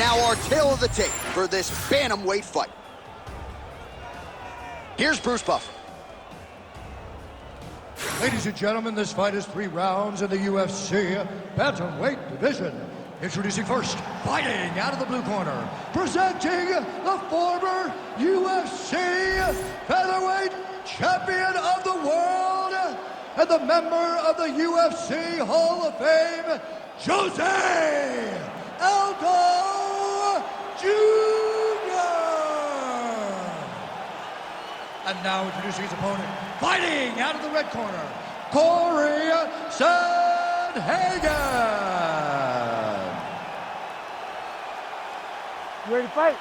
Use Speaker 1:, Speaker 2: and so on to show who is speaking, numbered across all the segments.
Speaker 1: now our tale of the tape for this bantamweight fight. Here's Bruce Buffer.
Speaker 2: Ladies and gentlemen, this fight is 3 rounds in the UFC bantamweight division. Introducing first, fighting out of the blue corner, presenting the former UFC featherweight champion of the world and the member of the UFC Hall of Fame, Jose Aldo Jr. And now introducing his opponent, fighting out of the red corner, Corey 샌드헤이건.
Speaker 3: You ready to fight?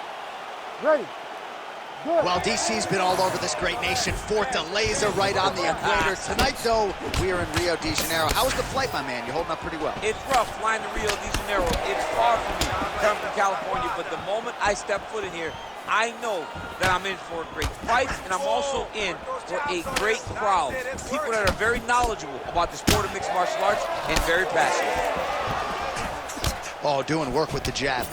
Speaker 3: Ready. Good.
Speaker 1: Well, DC's been all over this great nation, fourth to laser right on the equator. Tonight, though, we are in Rio de Janeiro. How was the flight, my man? You're holding up pretty well.
Speaker 4: It's rough flying to Rio de Janeiro. It's far from me, coming from California, but the moment I step foot in here, I know that I'm in for a great fight, and I'm also in for a great crowd. People that are very knowledgeable about the sport of mixed martial arts and very passionate.
Speaker 1: Oh, doing work with the jab.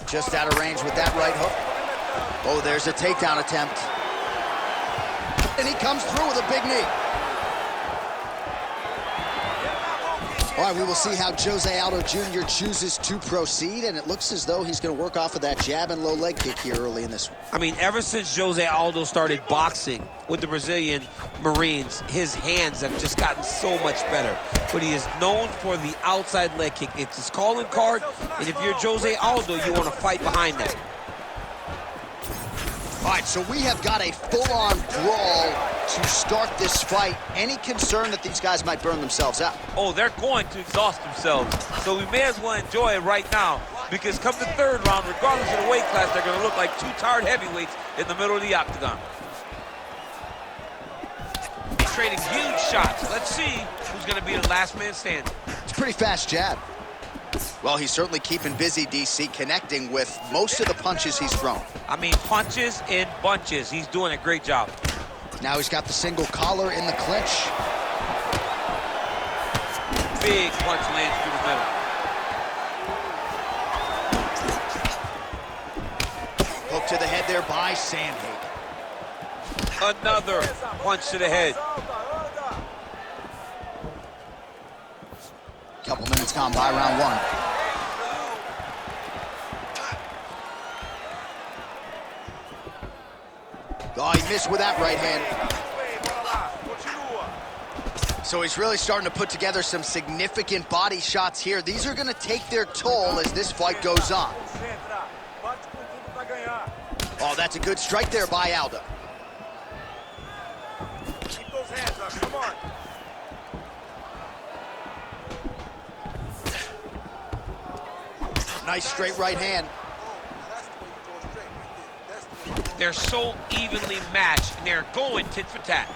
Speaker 1: Just out of range with that right hook. Oh, there's a takedown attempt. And he comes through with a big knee. All right, we will see how Jose Aldo Jr. chooses to proceed, and it looks as though he's going to work off of that jab and low leg kick here early in this one.
Speaker 4: I mean, ever since Jose Aldo started boxing with the Brazilian Marines, his hands have just gotten so much better. But he is known for the outside leg kick. It's his calling card, and if you're Jose Aldo, you want to fight behind that.
Speaker 1: All right, so we have got a full-on brawl to start this fight. Any concern that these guys might burn themselves out?
Speaker 4: Oh, they're going to exhaust themselves. So we may as well enjoy it right now, because come the third round, regardless of the weight class, they're going to look like 2 tired heavyweights in the middle of the octagon. Trading huge shots. Let's see who's going to be the last man standing.
Speaker 1: It's a pretty fast jab. Well, he's certainly keeping busy, DC, connecting with most of the punches he's thrown.
Speaker 4: I mean, punches in bunches. He's doing a great job.
Speaker 1: Now he's got the single collar in the clinch.
Speaker 4: Big punch lands through the middle.
Speaker 1: Hook to the head there by 샌드헤이건.
Speaker 4: Another punch to the head.
Speaker 1: Couple minutes gone by round 1. Oh, he missed with that right hand. So he's really starting to put together some significant body shots here. These are going to take their toll as this fight goes on. Oh, that's a good strike there by Aldo.
Speaker 5: Keep those hands up, come on.
Speaker 1: Nice straight right hand.
Speaker 4: They're so evenly matched, and they're going tit for tat.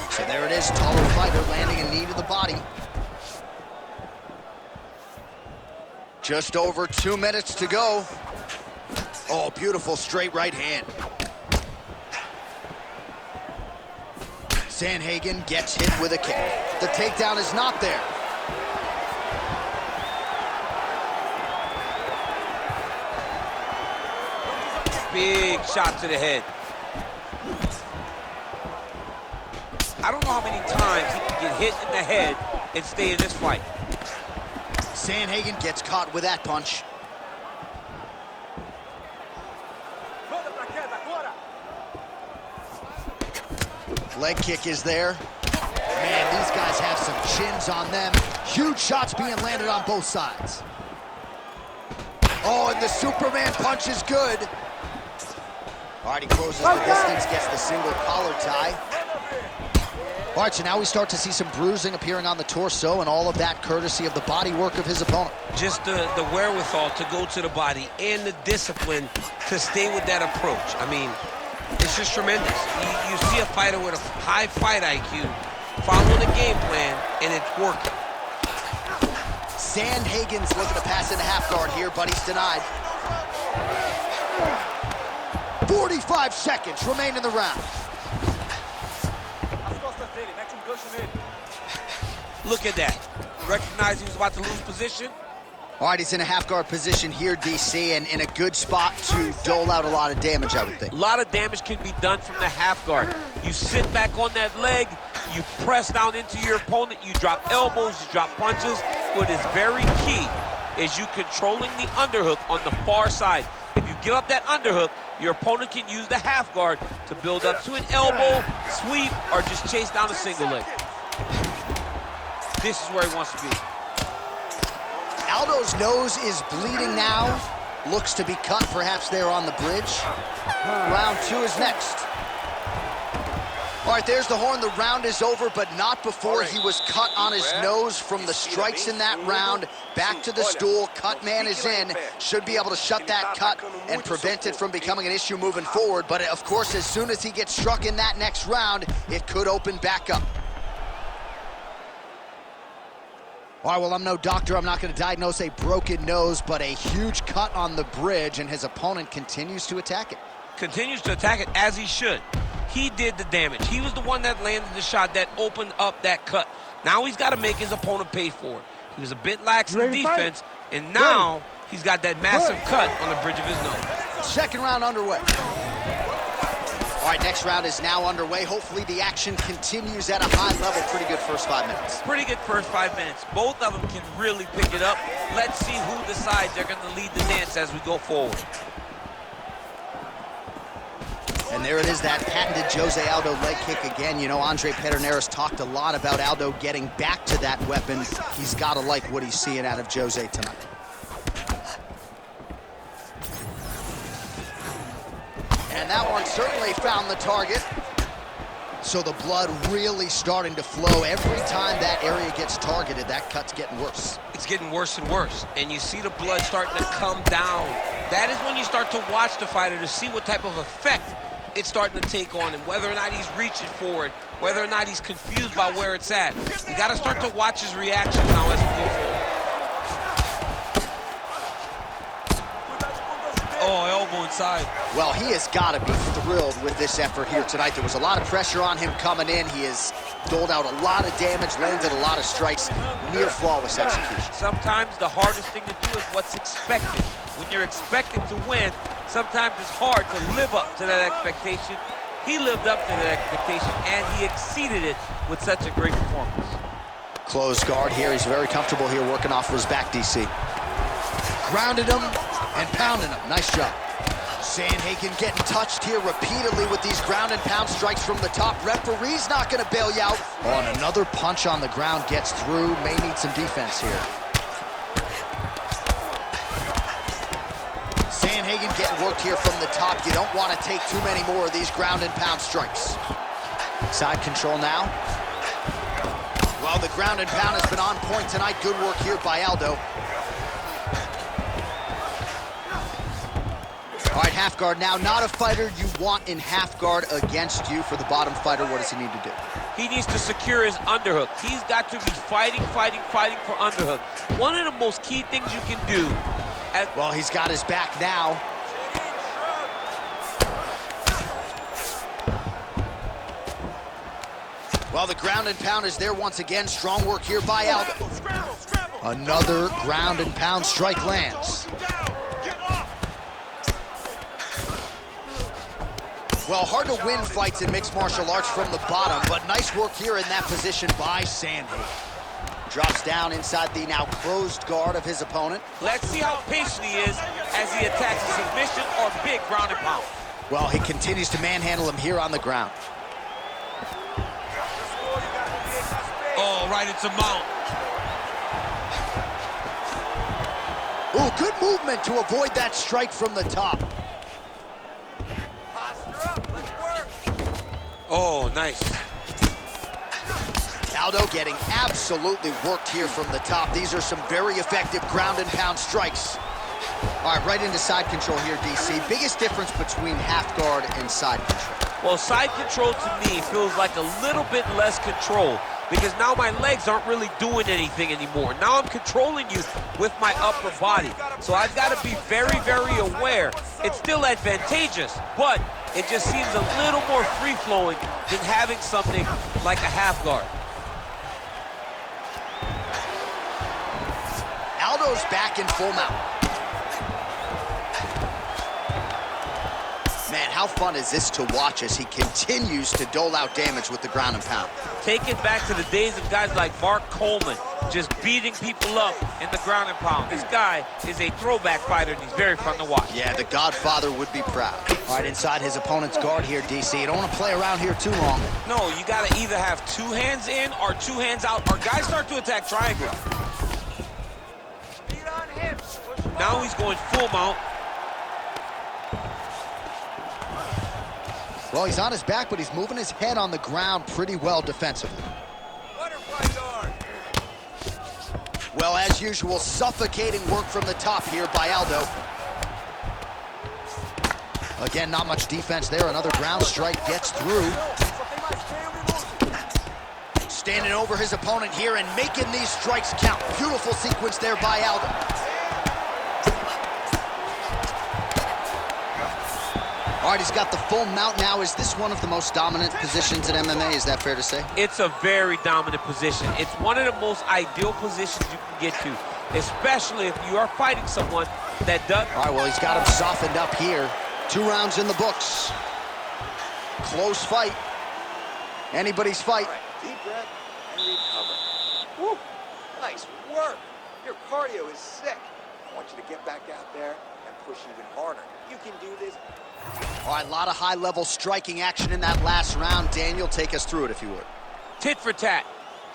Speaker 1: So there it is, taller fighter landing a knee to the body. Just over 2 minutes to go. Oh, beautiful straight right hand. 샌드헤이건 gets hit with a kick. The takedown is not there.
Speaker 4: Big shot to the head. I don't know how many times he can get hit in the head and stay in this fight.
Speaker 1: 샌드헤이건 gets caught with that punch. Leg kick is there. Man, these guys have some chins on them. Huge shots being landed on both sides. Oh, and the Superman punch is good. All right, he closes the distance, gets the single collar tie. All right, so now we start to see some bruising appearing on the torso, and all of that courtesy of the body work of his opponent.
Speaker 4: Just the wherewithal to go to the body and the discipline to stay with that approach. I mean, it's just tremendous. You see a fighter with a high fight IQ following a game plan, and it's working.
Speaker 1: 샌드헤igon's looking to pass into half guard here, but he's denied. 45 seconds remain in the round.
Speaker 4: Look at that. Recognize he was about to lose position.
Speaker 1: All right, he's in a half guard position here, DC, and in a good spot to dole out a lot of damage, I would think.
Speaker 4: A lot of damage can be done from the half guard. You sit back on that leg, you press down into your opponent, you drop elbows, you drop punches. What is very key is you controlling the underhook on the far side. If you give up that underhook, your opponent can use the half guard to build up to an elbow, sweep, or just chase down a single leg. This is where he wants to be.
Speaker 1: Aldo's nose is bleeding now. Looks to be cut, perhaps there on the bridge. Round 2 is next. All right, there's the horn. The round is over, but not before he was cut on his nose from the strikes in that round. Back to the stool. Cut man is in. Should be able to shut that cut and prevent it from becoming an issue moving forward. But, of course, as soon as he gets struck in that next round, it could open back up. All right, well, I'm no doctor. I'm not going to diagnose a broken nose, but a huge cut on the bridge, and his opponent continues to attack it.
Speaker 4: Continues to attack it as he should. He did the damage. He was the one that landed the shot that opened up that cut. Now he's got to make his opponent pay for it. He was a bit lax in defense, and now he's got that massive cut on the bridge of his nose.
Speaker 1: Second round underway. All right, next round is now underway. Hopefully the action continues at a high level. Pretty good first 5 minutes.
Speaker 4: Pretty good first 5 minutes. Both of them can really pick it up. Let's see who decides they're going to lead the dance as we go forward.
Speaker 1: And there it is, that patented Jose Aldo leg kick again. You know, Andre Pedernera's talked a lot about Aldo getting back to that weapon. He's got to like what he's seeing out of Jose tonight. And that one certainly found the target. So the blood really starting to flow. Every time that area gets targeted, that cut's getting worse.
Speaker 4: It's getting worse and worse. And you see the blood starting to come down. That is when you start to watch the fighter to see what type of effect it's starting to take on him, whether or not he's reaching for it, whether or not he's confused by where it's at. You got to start to watch his reaction now as we go forward. Oh, elbow inside.
Speaker 1: Well, he has got to be thrilled with this effort here tonight. There was a lot of pressure on him coming in. He has doled out a lot of damage, landed a lot of strikes, near flawless execution.
Speaker 4: Sometimes the hardest thing to do is what's expected. When you're expecting to win, sometimes it's hard to live up to that expectation. He lived up to that expectation, and he exceeded it with such a great performance. Closed
Speaker 1: guard here. He's very comfortable here working off of his back, DC. Grounded him and pounding him. Nice job. 샌드헤igon getting touched here repeatedly with these ground and pound strikes from the top. Referee's not going to bail you out. Oh, and another punch on the ground gets through. May need some defense here. 샌드헤igon getting worked here from the top. You don't want to take too many more of these ground and pound strikes. Side control now. Well, the ground and pound has been on point tonight. Good work here by Aldo. All right, half guard now. Not a fighter you want in half guard against you. For the bottom fighter, what does he need to do?
Speaker 4: He needs to secure his underhook. He's got to be fighting for underhook. One of the most key things you can do.
Speaker 1: Well, he's got his back now. Well, the ground and pound is there once again. Strong work here by Aldo. Another ground and pound strike lands. Well, hard to win fights in mixed martial arts from the bottom, but nice work here in that position by 샌드헤igon. Drops down inside the now closed guard of his opponent.
Speaker 4: Let's see how patient he is as he attacks a submission or big ground and pound.
Speaker 1: Well, he continues to manhandle him here on the ground.
Speaker 4: Oh, right into mount.
Speaker 1: Ooh, good movement to avoid that strike from the top.
Speaker 4: Oh, nice.
Speaker 1: Aldo getting absolutely worked here from the top. These are some very effective ground and pound strikes. All right, right into side control here, DC. Biggest difference between half guard and side control?
Speaker 4: Well, side control to me feels like a little bit less control. because now my legs aren't really doing anything anymore. Now I'm controlling you with my upper body. So I've got to be very, very aware. It's still advantageous, but it just seems a little more free-flowing than having something like a half guard.
Speaker 1: Aldo's back in full mount. Man, how fun is this to watch as he continues to dole out damage with the ground and pound?
Speaker 4: Take it back to the days of guys like Mark Coleman, just beating people up in the ground and pound. This guy is a throwback fighter, and he's very fun to watch.
Speaker 1: Yeah, the Godfather would be proud. All right, inside his opponent's guard here, DC. You don't want to play around here too long.
Speaker 4: No, you got to either have 2 hands in or 2 hands out, or guys start to attack triangle. Now he's going full mount.
Speaker 1: Well, he's on his back, but he's moving his head on the ground pretty well defensively. Well, as usual, suffocating work from the top here by Aldo. Again, not much defense there. Another ground strike gets through. Standing over his opponent here and making these strikes count. Beautiful sequence there by Aldo. All right, he's got the full mount now. Is this one of the most dominant positions in MMA? Is that fair to say?
Speaker 4: It's a very dominant position. It's one of the most ideal positions you can get to, especially if you are fighting someone that does.
Speaker 1: All right, well, he's got him softened up here. 2 rounds in the books. Close fight. Anybody's fight.
Speaker 5: Deep breath and recover. Woo! Nice work. Your cardio is sick. I want you to get back out there and push even harder. You can do this.
Speaker 1: All right, a lot of high-level striking action in that last round. Daniel, take us through it if you would.
Speaker 4: Tit for tat.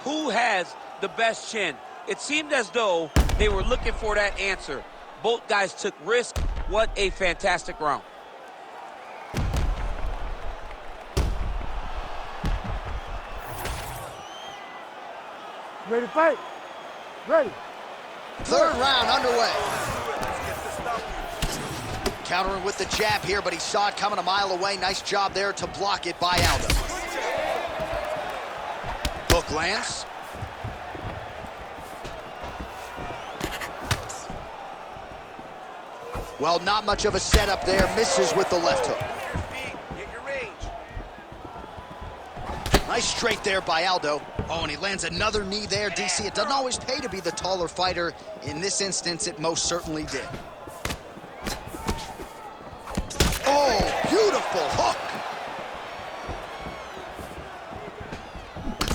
Speaker 4: Who has the best chin? It seemed as though they were looking for that answer. Both guys took risk. What a fantastic round.
Speaker 3: Ready to fight? Ready.
Speaker 1: 3rd round underway. Countering with the jab here, but he saw it coming a mile away. Nice job there to block it by Aldo. Hook lands. Well, not much of a setup there. Misses with the left hook.
Speaker 5: Get your range.
Speaker 1: Nice straight there by Aldo. Oh, and he lands another knee there, DC. It doesn't always pay to be the taller fighter. In this instance, it most certainly did. Oh, beautiful hook.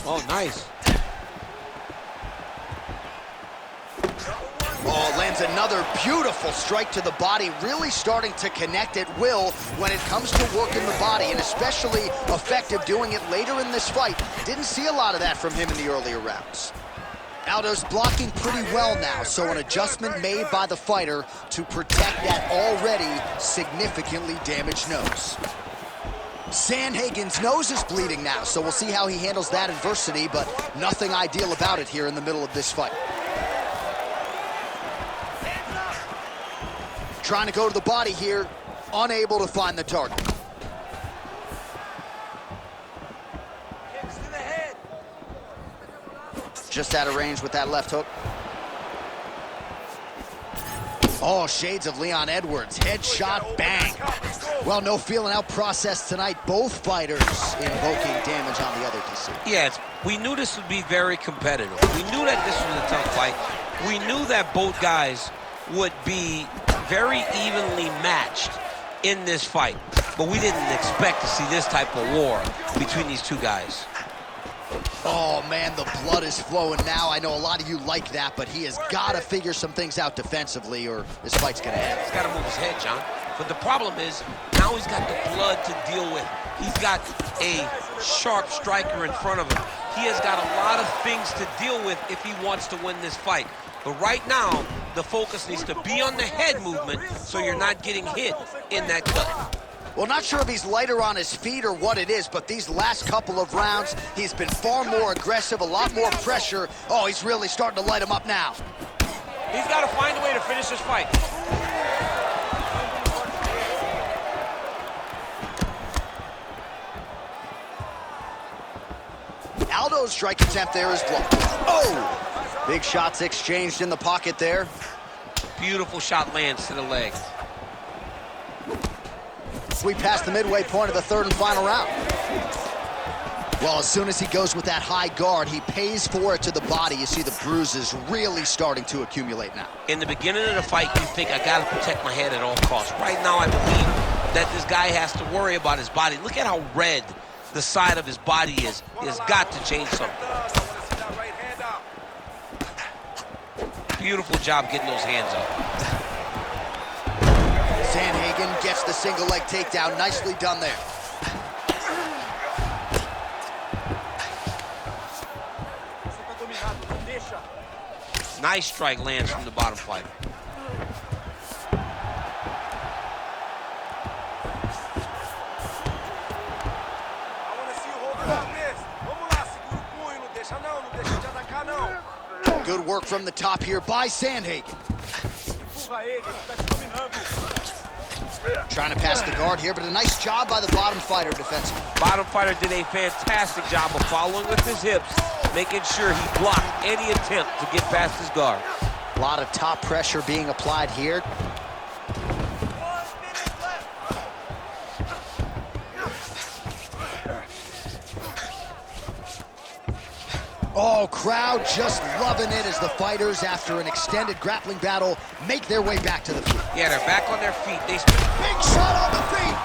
Speaker 4: Oh, nice.
Speaker 1: Oh, lands another beautiful strike to the body, really starting to connect at will when it comes to working the body, and especially effective doing it later in this fight. Didn't see a lot of that from him in the earlier rounds. Aldo's blocking pretty well now, so an adjustment made by the fighter to protect that already significantly damaged nose. Sandhagen's nose is bleeding now, so we'll see how he handles that adversity, but nothing ideal about it here in the middle of this fight. Trying to go to the body here, unable to find the target.
Speaker 5: Kicks to the head.
Speaker 1: Just out of range with that left hook. Oh, shades of Leon Edwards. Headshot, bang. Well, no feeling out process tonight. Both fighters invoking damage on the other, DC.
Speaker 4: Yes, we knew this would be very competitive. We knew that this was a tough fight. We knew that both guys would be very evenly matched in this fight. But we didn't expect to see this type of war between these two guys.
Speaker 1: Oh, man, the blood is flowing now. I know a lot of you like that, but he has got to figure some things out defensively or this fight's going to end.
Speaker 4: He's got to move his head, John. But the problem is, now he's got the blood to deal with. He's got a sharp striker in front of him. He has got a lot of things to deal with if he wants to win this fight. But right now, the focus needs to be on the head movement so you're not getting hit in that cut.
Speaker 1: Well, not sure if he's lighter on his feet or what it is, but these last couple of rounds, he's been far more aggressive, a lot more pressure. Oh, he's really starting to light him up now.
Speaker 4: He's got to find a way to finish this fight.
Speaker 1: Aldo Oh, strike attempt there is blocked. Oh! Big shots exchanged in the pocket there.
Speaker 4: Beautiful shot lands to the leg.
Speaker 1: We passed the midway point of the third and final round. Well, as soon as he goes with that high guard, he pays for it to the body. You see the bruises really starting to accumulate now.
Speaker 4: In the beginning of the fight, you think, I gotta protect my head at all costs. Right now, I believe that this guy has to worry about his body. Look at how red the side of his body is. He has got to change something. Beautiful job getting those hands up.
Speaker 1: 샌드헤이건 gets the single leg takedown. Nicely done there.
Speaker 4: Nice strike lands from the bottom fighter.
Speaker 1: Good work from the top here by 샌드헤이건. Trying to pass the guard here, but a nice job by the bottom fighter defensively.
Speaker 4: Bottom fighter did a fantastic job of following with his hips, making sure he blocked any attempt to get past his guard.
Speaker 1: A lot of top pressure being applied here. Oh, crowd just loving it as the fighters, after an extended grappling battle, make their way back to the field.
Speaker 4: Yeah, they're back on their feet.
Speaker 1: Big shot on the feet.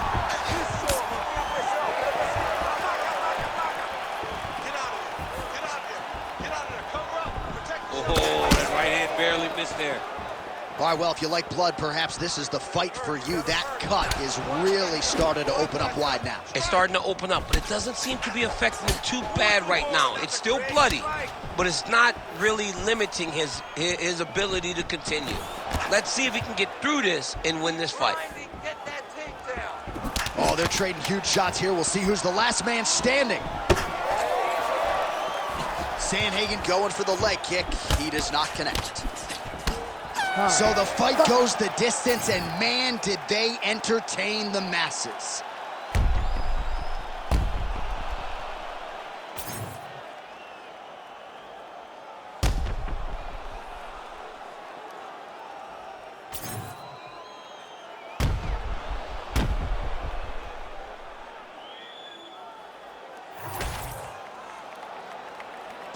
Speaker 4: Oh, that right hand barely missed there.
Speaker 1: All right, well, if you like blood, perhaps this is the fight for you. That cut is really started to open up wide now.
Speaker 4: It's starting to open up, but it doesn't seem to be affecting him too bad right now. It's still bloody, but it's not really limiting his ability to continue. Let's see if he can get through this and win this fight.
Speaker 1: Oh, they're trading huge shots here. We'll see who's the last man standing. 샌드헤이건 going for the leg kick. He does not connect. So the fight goes the distance, and man, did they entertain the masses.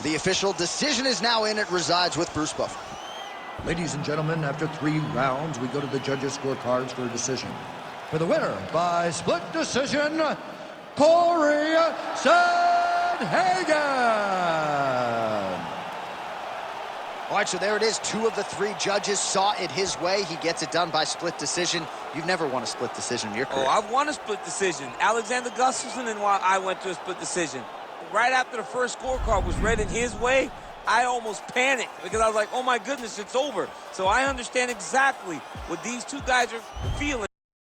Speaker 1: The official decision is now in. It resides with Bruce Buffer.
Speaker 2: Ladies and gentlemen, after 3 rounds, we go to the judges' scorecards for a decision. For the winner by split decision, Corey 샌드헤이건.
Speaker 1: All right, so there it is. 2 of the 3 judges saw it his way. He gets it done by split decision. You've never won a split decision in your career.
Speaker 4: Oh, I've won a split decision. Alexander Gustafsson and I went to a split decision. Right after the first scorecard was read in his way, I almost panicked because I was like, oh my goodness, it's over. So I understand exactly what these 2 guys are feeling.